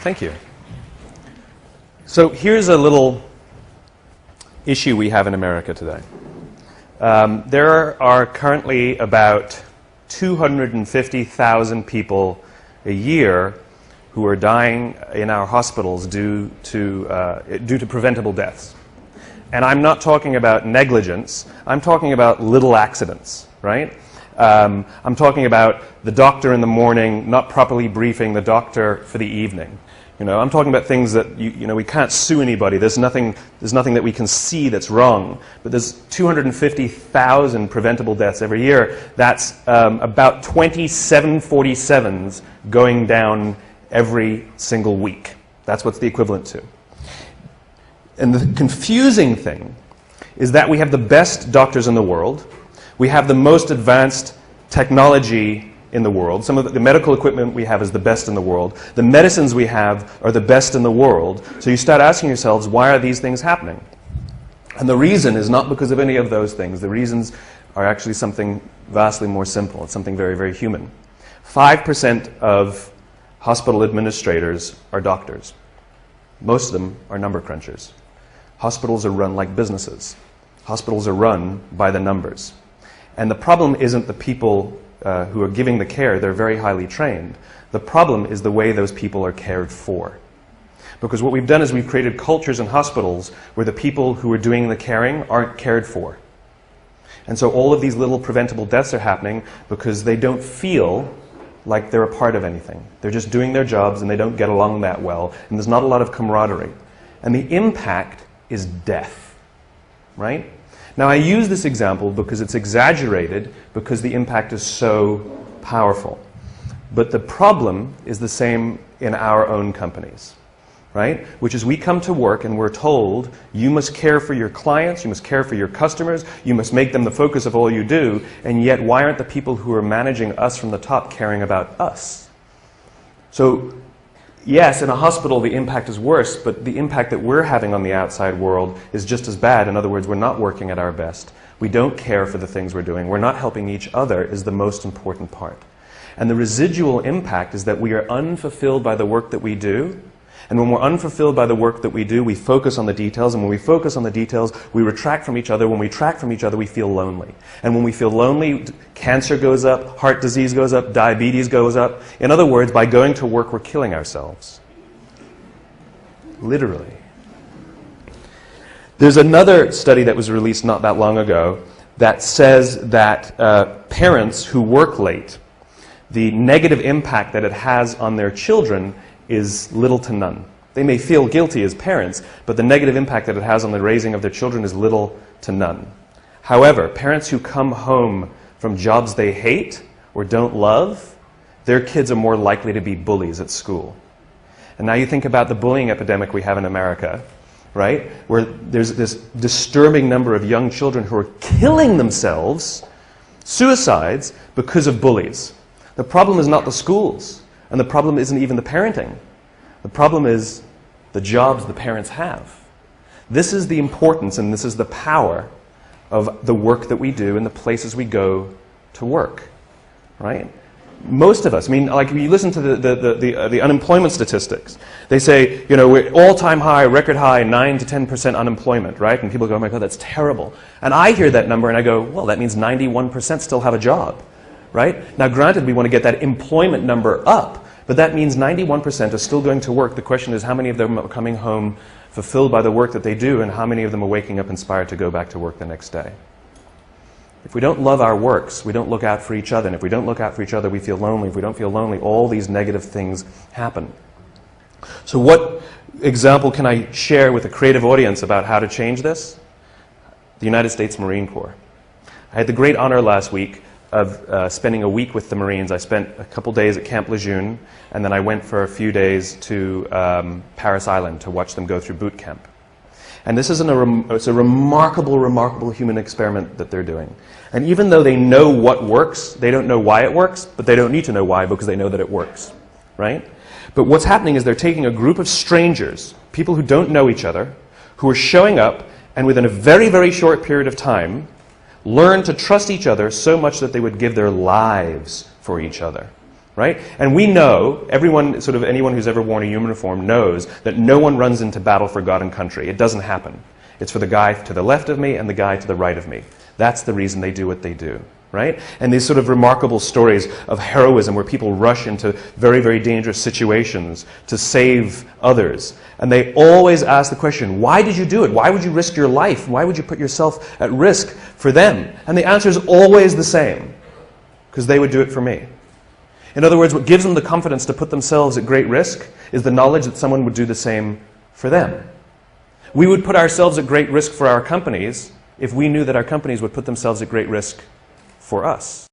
Thank you. So here's a little issue we have in America today. There are currently about 250,000 people a year who are dying in our hospitals due to preventable deaths. And I'm not talking about negligence. I'm talking about little accidents, right? I'm talking about the doctor in the morning not properly briefing the doctor for the evening. You know, I'm talking about things that we can't sue anybody. There's nothing that we can see that's wrong. But there's 250,000 preventable deaths every year. That's about 20 747s going down every single week. That's what's the equivalent to. And the confusing thing is that we have the best doctors in the world. We have the most advanced technology in the world. Some of the medical equipment we have is the best in the world. The medicines we have are the best in the world. So you start asking yourselves, why are these things happening? And the reason is not because of any of those things. The reasons are actually something vastly more simple. It's something very, very human. 5% of hospital administrators are doctors. Most of them are number crunchers. Hospitals are run like businesses. Hospitals are run by the numbers. And the problem isn't the people who are giving the care. They're very highly trained. The problem is the way those people are cared for. Because what we've done is we've created cultures in hospitals where the people who are doing the caring aren't cared for. And so all of these little preventable deaths are happening because they don't feel like they're a part of anything. They're just doing their jobs and they don't get along that well. And there's not a lot of camaraderie. And the impact is death, right? Now, I use this example because it's exaggerated, because the impact is so powerful. But the problem is the same in our own companies, right? Which is we come to work and we're told, you must care for your clients, you must care for your customers, you must make them the focus of all you do, and yet why aren't the people who are managing us from the top caring about us? So, yes, in a hospital the impact is worse, but the impact that we're having on the outside world is just as bad. In other words, we're not working at our best. We don't care for the things we're doing. We're not helping each other is the most important part. And the residual impact is that we are unfulfilled by the work that we do. And when we're unfulfilled by the work that we do, we focus on the details. And when we focus on the details, we retract from each other. When we retract from each other, we feel lonely. And when we feel lonely, cancer goes up, heart disease goes up, diabetes goes up. In other words, by going to work, we're killing ourselves. Literally. There's another study that was released not that long ago that says that parents who work late, the negative impact that it has on their children is little to none. They may feel guilty as parents, but the negative impact that it has on the raising of their children is little to none. However, parents who come home from jobs they hate or don't love, their kids are more likely to be bullies at school. And now you think about the bullying epidemic we have in America, right? Where there's this disturbing number of young children who are killing themselves, suicides, because of bullies. The problem is not the schools. And the problem isn't even the parenting. The problem is the jobs the parents have. This is the importance and this is the power of the work that we do and the places we go to work, right? Most of us, I mean, like when you listen to the unemployment statistics, they say, you know, we're all-time high, record high, 9 to 10% unemployment, right? And people go, oh my God, that's terrible. And I hear that number and I go, well, that means 91% still have a job, right? Now, granted, we want to get that employment number up, but that means 91% are still going to work. The question is how many of them are coming home fulfilled by the work that they do and how many of them are waking up inspired to go back to work the next day. If we don't love our works, we don't look out for each other. And if we don't look out for each other, we feel lonely. If we don't feel lonely, all these negative things happen. So what example can I share with a creative audience about how to change this? The United States Marine Corps. I had the great honor last week of spending a week with the Marines. I spent a couple days at Camp Lejeune, and then I went for a few days to Paris Island to watch them go through boot camp. And this is it's a remarkable, remarkable human experiment that they're doing. And even though they know what works, they don't know why it works, but they don't need to know why because they know that it works, right? But what's happening is they're taking a group of strangers, people who don't know each other, who are showing up, and within a very, very short period of time, learn to trust each other so much that they would give their lives for each other. Right? And we know, anyone who's ever worn a uniform knows that no one runs into battle for God and country. It doesn't happen. It's for the guy to the left of me and the guy to the right of me. That's the reason they do what they do. Right? And these sort of remarkable stories of heroism where people rush into very, very dangerous situations to save others. And they always ask the question, why did you do it? Why would you risk your life? Why would you put yourself at risk for them? And the answer is always the same. Because they would do it for me. In other words, what gives them the confidence to put themselves at great risk is the knowledge that someone would do the same for them. We would put ourselves at great risk for our companies if we knew that our companies would put themselves at great risk for us.